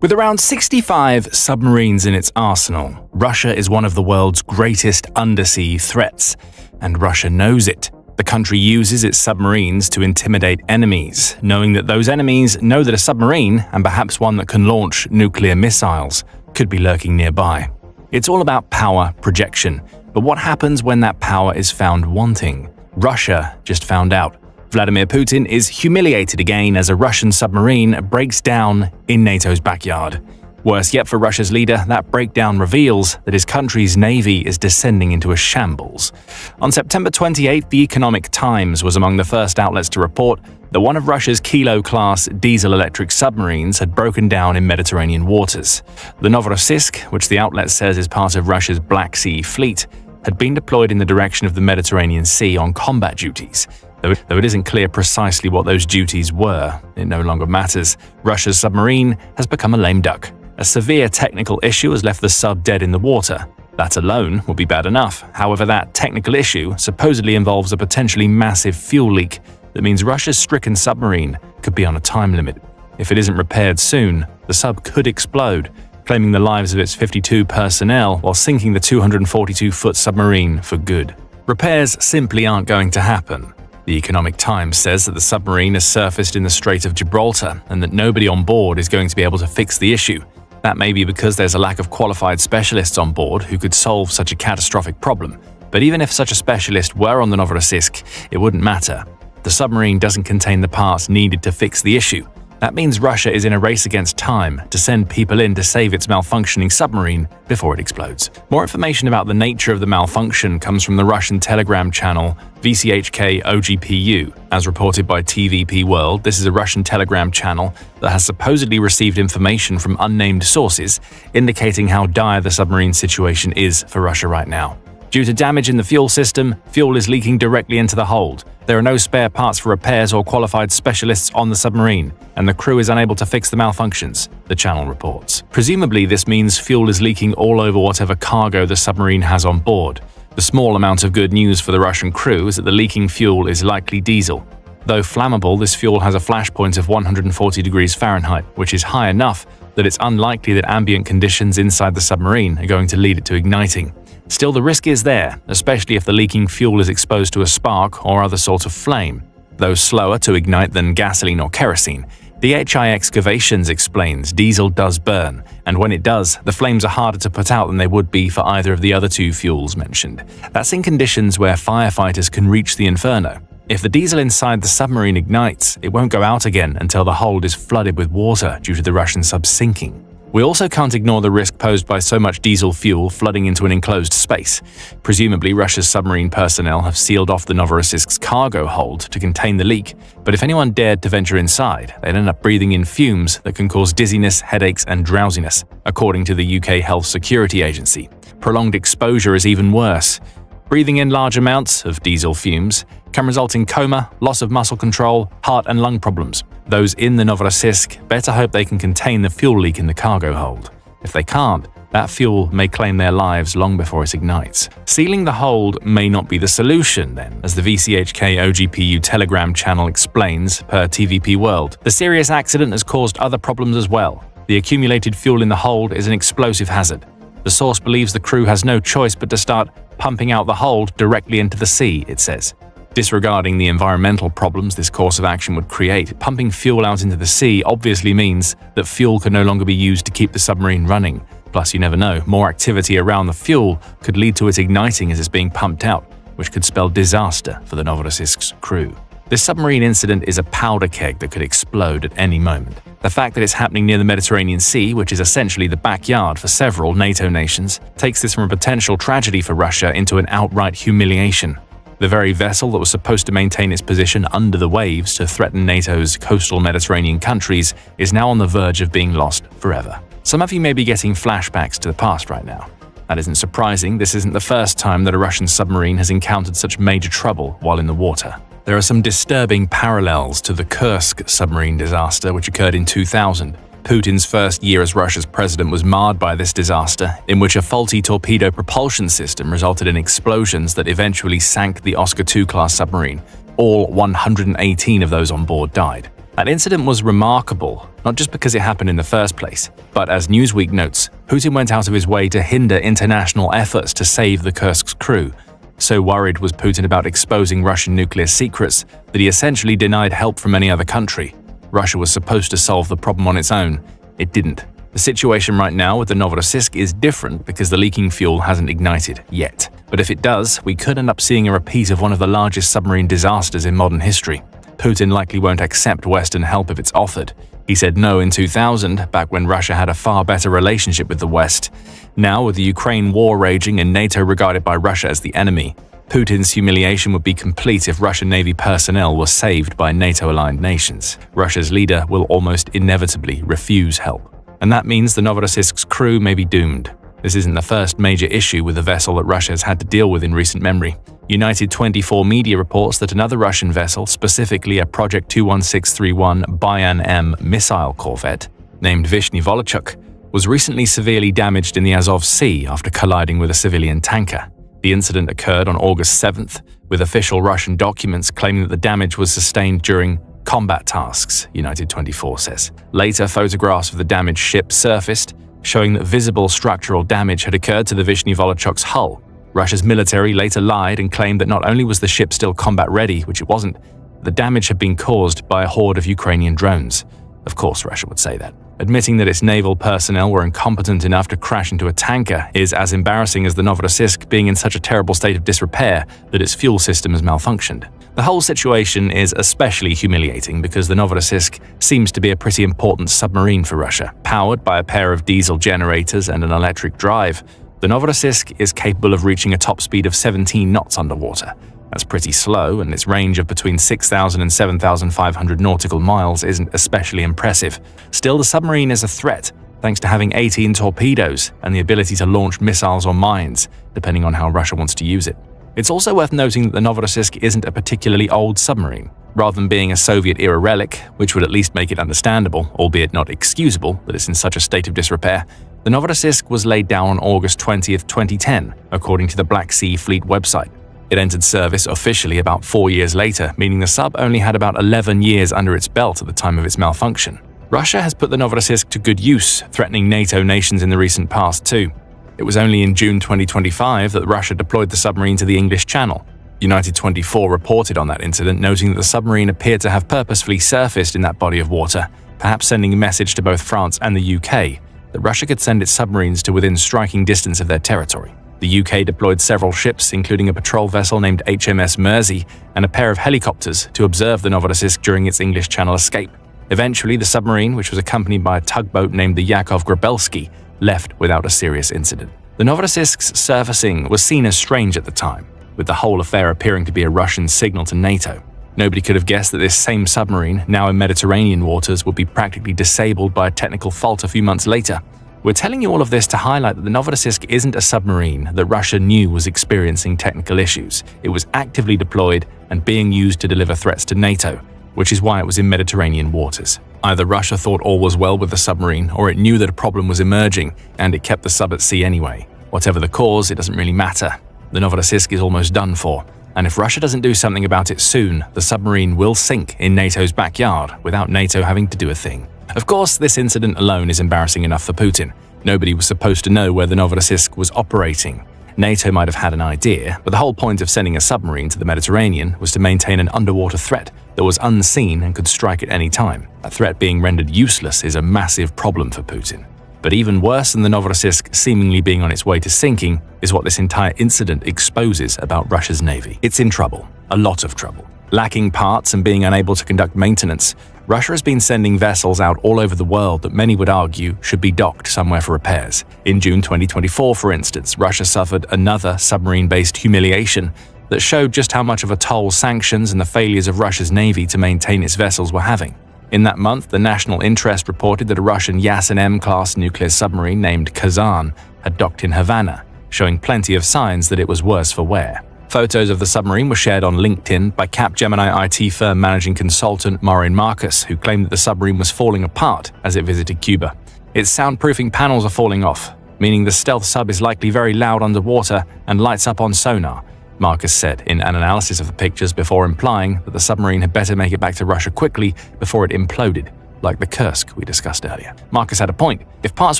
With around 65 submarines in its arsenal, Russia is one of the world's greatest undersea threats, and Russia knows it. The country uses its submarines to intimidate enemies, knowing that those enemies know that a submarine, and perhaps one that can launch nuclear missiles, could be lurking nearby. It's all about power projection, but what happens when that power is found wanting? Russia just found out. Vladimir Putin is humiliated again as a Russian submarine breaks down in NATO's backyard. Worse yet for Russia's leader, that breakdown reveals that his country's navy is descending into a shambles. On September 28, the Economic Times was among the first outlets to report that one of Russia's Kilo-class diesel-electric submarines had broken down in Mediterranean waters. The Novorossiysk, which the outlet says is part of Russia's Black Sea Fleet, had been deployed in the direction of the Mediterranean Sea on combat duties. Though it isn't clear precisely what those duties were, it no longer matters. Russia's submarine has become a lame duck. A severe technical issue has left the sub dead in the water. That alone would be bad enough. However, that technical issue supposedly involves a potentially massive fuel leak that means Russia's stricken submarine could be on a time limit. If it isn't repaired soon, the sub could explode, claiming the lives of its 52 personnel while sinking the 242-foot submarine for good. Repairs simply aren't going to happen. The Economic Times says that the submarine has surfaced in the Strait of Gibraltar and that nobody on board is going to be able to fix the issue. That may be because there's a lack of qualified specialists on board who could solve such a catastrophic problem. But even if such a specialist were on the Novorossiysk, it wouldn't matter. The submarine doesn't contain the parts needed to fix the issue. That means Russia is in a race against time to send people in to save its malfunctioning submarine before it explodes. More information about the nature of the malfunction comes from the Russian Telegram channel VCHK OGPU. As reported by TVP World, this is a Russian Telegram channel that has supposedly received information from unnamed sources indicating how dire the submarine situation is for Russia right now. Due to damage in the fuel system, fuel is leaking directly into the hold. There are no spare parts for repairs or qualified specialists on the submarine, and the crew is unable to fix the malfunctions, the channel reports. Presumably, this means fuel is leaking all over whatever cargo the submarine has on board. The small amount of good news for the Russian crew is that the leaking fuel is likely diesel. Though flammable, this fuel has a flash point of 140 degrees Fahrenheit, which is high enough that it's unlikely that ambient conditions inside the submarine are going to lead it to igniting. Still, the risk is there, especially if the leaking fuel is exposed to a spark or other sort of flame. Though slower to ignite than gasoline or kerosene, DHI Excavations explains diesel does burn, and when it does, the flames are harder to put out than they would be for either of the other two fuels mentioned. That's in conditions where firefighters can reach the inferno. If the diesel inside the submarine ignites, it won't go out again until the hold is flooded with water due to the Russian sub sinking. We also can't ignore the risk posed by so much diesel fuel flooding into an enclosed space. Presumably, Russia's submarine personnel have sealed off the Novorossiysk's cargo hold to contain the leak, but if anyone dared to venture inside, they'd end up breathing in fumes that can cause dizziness, headaches, and drowsiness, according to the UK Health Security Agency. Prolonged exposure is even worse. Breathing in large amounts of diesel fumes can result in coma, loss of muscle control, heart and lung problems. Those in the Novorossiysk better hope they can contain the fuel leak in the cargo hold. If they can't, that fuel may claim their lives long before it ignites. Sealing the hold may not be the solution, then, as the VCHK OGPU Telegram channel explains, per TVP World. The serious accident has caused other problems as well. The accumulated fuel in the hold is an explosive hazard. The source believes the crew has no choice but to start pumping out the hold directly into the sea, it says. Disregarding the environmental problems this course of action would create, pumping fuel out into the sea obviously means that fuel can no longer be used to keep the submarine running. Plus, you never know, more activity around the fuel could lead to it igniting as it's being pumped out, which could spell disaster for the Novorossiysk's crew. This submarine incident is a powder keg that could explode at any moment. The fact that it's happening near the Mediterranean Sea, which is essentially the backyard for several NATO nations, takes this from a potential tragedy for Russia into an outright humiliation. The very vessel that was supposed to maintain its position under the waves to threaten NATO's coastal Mediterranean countries is now on the verge of being lost forever. Some of you may be getting flashbacks to the past right now. That isn't surprising. This isn't the first time that a Russian submarine has encountered such major trouble while in the water. There are some disturbing parallels to the Kursk submarine disaster, which occurred in 2000. Putin's first year as Russia's president was marred by this disaster, in which a faulty torpedo propulsion system resulted in explosions that eventually sank the Oscar II-class submarine. All 118 of those on board died. That incident was remarkable, not just because it happened in the first place, but as Newsweek notes, Putin went out of his way to hinder international efforts to save the Kursk's crew. So worried was Putin about exposing Russian nuclear secrets that he essentially denied help from any other country. Russia was supposed to solve the problem on its own. It didn't. The situation right now with the Novorossiysk is different because the leaking fuel hasn't ignited yet. But if it does, we could end up seeing a repeat of one of the largest submarine disasters in modern history. Putin likely won't accept Western help if it's offered. He said no in 2000, back when Russia had a far better relationship with the West. Now, with the Ukraine war raging and NATO regarded by Russia as the enemy, Putin's humiliation would be complete if Russian Navy personnel were saved by NATO-aligned nations. Russia's leader will almost inevitably refuse help. And that means the Novorossiysk's crew may be doomed. This isn't the first major issue with the vessel that Russia has had to deal with in recent memory. United 24 media reports that another Russian vessel, specifically a Project 21631 Bayan-M missile corvette named Vishny Volochyok, was recently severely damaged in the Azov Sea after colliding with a civilian tanker. The incident occurred on August 7th, with official Russian documents claiming that the damage was sustained during combat tasks, United 24 says. Later, photographs of the damaged ship surfaced, showing that visible structural damage had occurred to the Vishny Volochyk's hull. Russia's military later lied and claimed that not only was the ship still combat-ready, which it wasn't, the damage had been caused by a horde of Ukrainian drones. Of course, Russia would say that. Admitting that its naval personnel were incompetent enough to crash into a tanker is as embarrassing as the Novorossiysk being in such a terrible state of disrepair that its fuel system has malfunctioned. The whole situation is especially humiliating because the Novorossiysk seems to be a pretty important submarine for Russia. Powered by a pair of diesel generators and an electric drive, the Novorossiysk is capable of reaching a top speed of 17 knots underwater. That's pretty slow, and its range of between 6,000 and 7,500 nautical miles isn't especially impressive. Still, the submarine is a threat, thanks to having 18 torpedoes and the ability to launch missiles or mines, depending on how Russia wants to use it. It's also worth noting that the Novorossiysk isn't a particularly old submarine. Rather than being a Soviet-era relic, which would at least make it understandable, albeit not excusable, that it's in such a state of disrepair, the Novorossiysk was laid down on August 20, 2010, according to the Black Sea Fleet website. It entered service officially about 4 years later, meaning the sub only had about 11 years under its belt at the time of its malfunction. Russia has put the Novorossiysk to good use, threatening NATO nations in the recent past too. It was only in June 2025 that Russia deployed the submarine to the English Channel. United 24 reported on that incident, noting that the submarine appeared to have purposefully surfaced in that body of water, perhaps sending a message to both France and the UK that Russia could send its submarines to within striking distance of their territory. The UK deployed several ships, including a patrol vessel named HMS Mersey and a pair of helicopters, to observe the Novorossiysk during its English Channel escape. Eventually, the submarine, which was accompanied by a tugboat named the Yakov Grabelsky, left without a serious incident. The Novorossiysk's surfacing was seen as strange at the time, with the whole affair appearing to be a Russian signal to NATO. Nobody could have guessed that this same submarine, now in Mediterranean waters, would be practically disabled by a technical fault a few months later. We're telling you all of this to highlight that the Novorossiysk isn't a submarine that Russia knew was experiencing technical issues. It was actively deployed and being used to deliver threats to NATO, which is why it was in Mediterranean waters. Either Russia thought all was well with the submarine, or it knew that a problem was emerging, and it kept the sub at sea anyway. Whatever the cause, it doesn't really matter. The Novorossiysk is almost done for, and if Russia doesn't do something about it soon, the submarine will sink in NATO's backyard without NATO having to do a thing. Of course, this incident alone is embarrassing enough for Putin. Nobody was supposed to know where the Novorossiysk was operating. NATO might have had an idea, but the whole point of sending a submarine to the Mediterranean was to maintain an underwater threat that was unseen and could strike at any time. A threat being rendered useless is a massive problem for Putin. But even worse than the Novorossiysk seemingly being on its way to sinking is what this entire incident exposes about Russia's navy. It's in trouble, a lot of trouble. Lacking parts and being unable to conduct maintenance, Russia has been sending vessels out all over the world that many would argue should be docked somewhere for repairs. In June 2024, for instance, Russia suffered another submarine-based humiliation that showed just how much of a toll sanctions and the failures of Russia's navy to maintain its vessels were having. In that month, the National Interest reported that a Russian Yasin-M-class nuclear submarine named Kazan had docked in Havana, showing plenty of signs that it was worse for wear. Photos of the submarine were shared on LinkedIn by Capgemini IT firm managing consultant Maureen Marcus, who claimed that the submarine was falling apart as it visited Cuba. Its soundproofing panels are falling off, meaning the stealth sub is likely very loud underwater and lights up on sonar. Marcus said in an analysis of the pictures before implying that the submarine had better make it back to Russia quickly before it imploded, like the Kursk we discussed earlier. Marcus had a point. If parts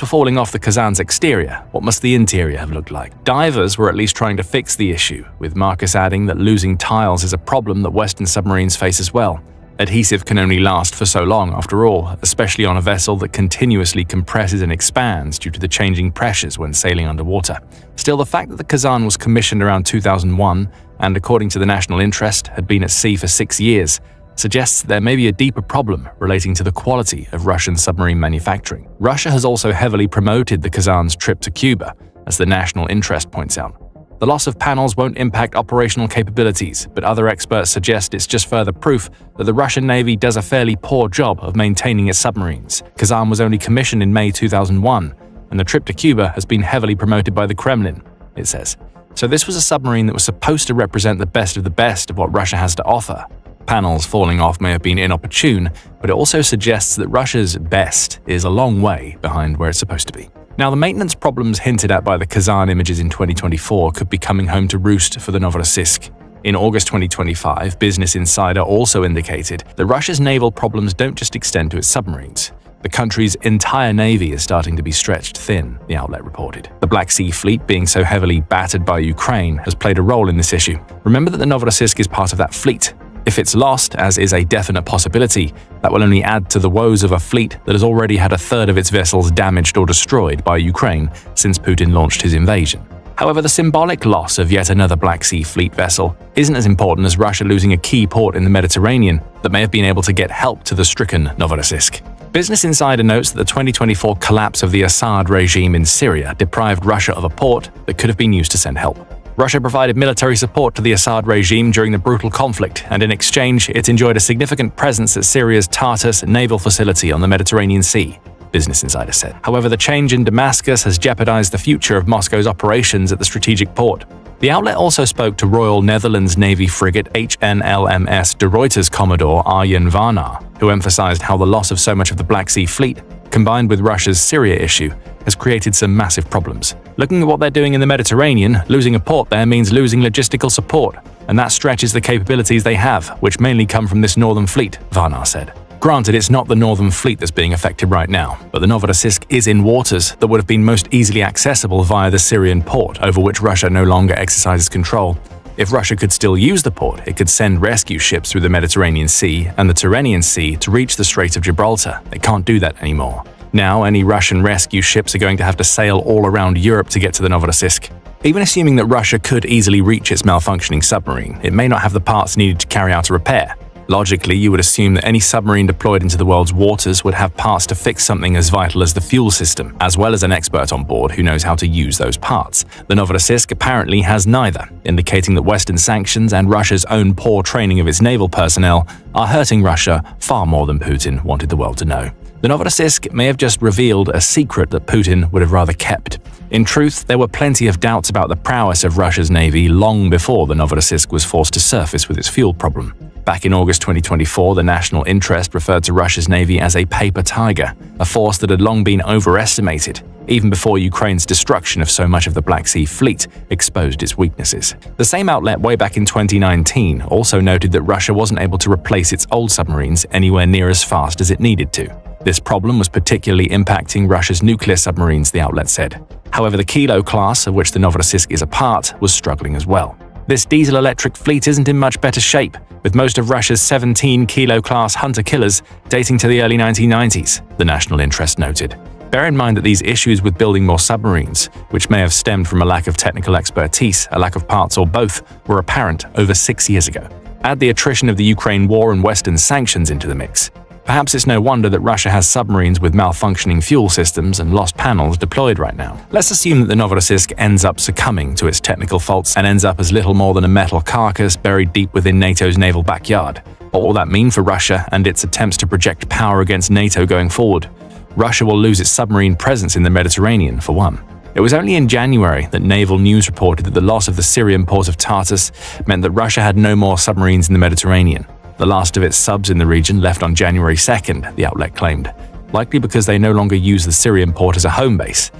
were falling off the Kazan's exterior, what must the interior have looked like? Divers were at least trying to fix the issue, with Marcus adding that losing tiles is a problem that Western submarines face as well. Adhesive can only last for so long after all, especially on a vessel that continuously compresses and expands due to the changing pressures when sailing underwater. Still, the fact that the Kazan was commissioned around 2001 and, according to the national interest, had been at sea for 6 years, suggests there may be a deeper problem relating to the quality of Russian submarine manufacturing. Russia has also heavily promoted the Kazan's trip to Cuba, as the national interest points out. The loss of panels won't impact operational capabilities, but other experts suggest it's just further proof that the Russian Navy does a fairly poor job of maintaining its submarines. Kazan was only commissioned in May 2001, and the trip to Cuba has been heavily promoted by the Kremlin, it says. So this was a submarine that was supposed to represent the best of what Russia has to offer. Panels falling off may have been inopportune, but it also suggests that Russia's best is a long way behind where it's supposed to be. Now, the maintenance problems hinted at by the Kazan images in 2024 could be coming home to roost for the Novorossiysk. In August 2025, Business Insider also indicated that Russia's naval problems don't just extend to its submarines. The country's entire navy is starting to be stretched thin, the outlet reported. The Black Sea Fleet, being so heavily battered by Ukraine, has played a role in this issue. Remember that the Novorossiysk is part of that fleet. If it's lost, as is a definite possibility, that will only add to the woes of a fleet that has already had a third of its vessels damaged or destroyed by Ukraine since Putin launched his invasion. However, the symbolic loss of yet another Black Sea Fleet vessel isn't as important as Russia losing a key port in the Mediterranean that may have been able to get help to the stricken Novorossiysk. Business Insider notes that the 2024 collapse of the Assad regime in Syria deprived Russia of a port that could have been used to send help. Russia provided military support to the Assad regime during the brutal conflict, and in exchange, it enjoyed a significant presence at Syria's Tartus naval facility on the Mediterranean Sea, Business Insider said. However, the change in Damascus has jeopardized the future of Moscow's operations at the strategic port. The outlet also spoke to Royal Netherlands Navy frigate HNLMS de Ruyter's Commodore Arjen Varnar, who emphasized how the loss of so much of the Black Sea Fleet, combined with Russia's Syria issue, has created some massive problems. Looking at what they're doing in the Mediterranean, losing a port there means losing logistical support, and that stretches the capabilities they have, which mainly come from this northern fleet, Varnar said. Granted, it's not the northern fleet that's being affected right now, but the Novorossiysk is in waters that would have been most easily accessible via the Syrian port, over which Russia no longer exercises control. If Russia could still use the port, it could send rescue ships through the Mediterranean Sea and the Tyrrhenian Sea to reach the Strait of Gibraltar. They can't do that anymore. Now, any Russian rescue ships are going to have to sail all around Europe to get to the Novorossiysk. Even assuming that Russia could easily reach its malfunctioning submarine, it may not have the parts needed to carry out a repair. Logically, you would assume that any submarine deployed into the world's waters would have parts to fix something as vital as the fuel system, as well as an expert on board who knows how to use those parts. The Novorossiysk apparently has neither, indicating that Western sanctions and Russia's own poor training of its naval personnel are hurting Russia far more than Putin wanted the world to know. The Novorossiysk may have just revealed a secret that Putin would have rather kept. In truth, there were plenty of doubts about the prowess of Russia's navy long before the Novorossiysk was forced to surface with its fuel problem. Back in August 2024, the national interest referred to Russia's navy as a paper tiger, a force that had long been overestimated, even before Ukraine's destruction of so much of the Black Sea Fleet exposed its weaknesses. The same outlet way back in 2019 also noted that Russia wasn't able to replace its old submarines anywhere near as fast as it needed to. This problem was particularly impacting Russia's nuclear submarines, the outlet said. However, the Kilo class, of which the Novorossiysk is a part, was struggling as well. This diesel-electric fleet isn't in much better shape, with most of Russia's 17 Kilo-class hunter-killers dating to the early 1990s, the national interest noted. Bear in mind that these issues with building more submarines, which may have stemmed from a lack of technical expertise, a lack of parts, or both, were apparent over 6 years ago. Add the attrition of the Ukraine war and Western sanctions into the mix. Perhaps it's no wonder that Russia has submarines with malfunctioning fuel systems and lost panels deployed right now. Let's assume that the Novorossiysk ends up succumbing to its technical faults and ends up as little more than a metal carcass buried deep within NATO's naval backyard. What will that mean for Russia and its attempts to project power against NATO going forward? Russia will lose its submarine presence in the Mediterranean, for one. It was only in January that Naval News reported that the loss of the Syrian port of Tartus meant that Russia had no more submarines in the Mediterranean. The last of its subs in the region left on January 2nd, the outlet claimed, likely because they no longer use the Syrian port as a home base.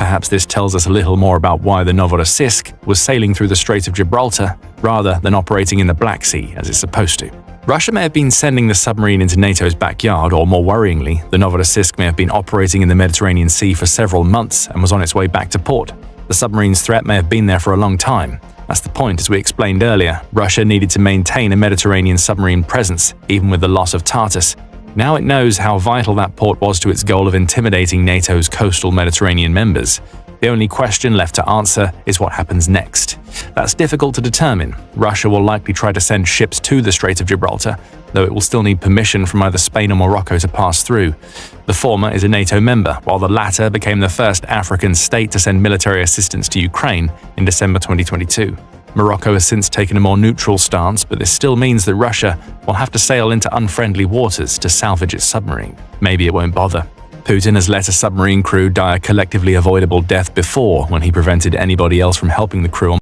Perhaps this tells us a little more about why the Novorossiysk was sailing through the Strait of Gibraltar rather than operating in the Black Sea as it's supposed to. Russia may have been sending the submarine into NATO's backyard, or more worryingly, the Novorossiysk may have been operating in the Mediterranean Sea for several months and was on its way back to port. The submarine's threat may have been there for a long time. That's the point, as we explained earlier. Russia needed to maintain a Mediterranean submarine presence, even with the loss of Tartus. Now it knows how vital that port was to its goal of intimidating NATO's coastal Mediterranean members. The only question left to answer is what happens next. That's difficult to determine. Russia will likely try to send ships to the Strait of Gibraltar, though it will still need permission from either Spain or Morocco to pass through. The former is a NATO member, while the latter became the first African state to send military assistance to Ukraine in December 2022. Morocco has since taken a more neutral stance, but this still means that Russia will have to sail into unfriendly waters to salvage its submarine. Maybe it won't bother. Putin has let a submarine crew die a collectively avoidable death before when he prevented anybody else from helping the crew on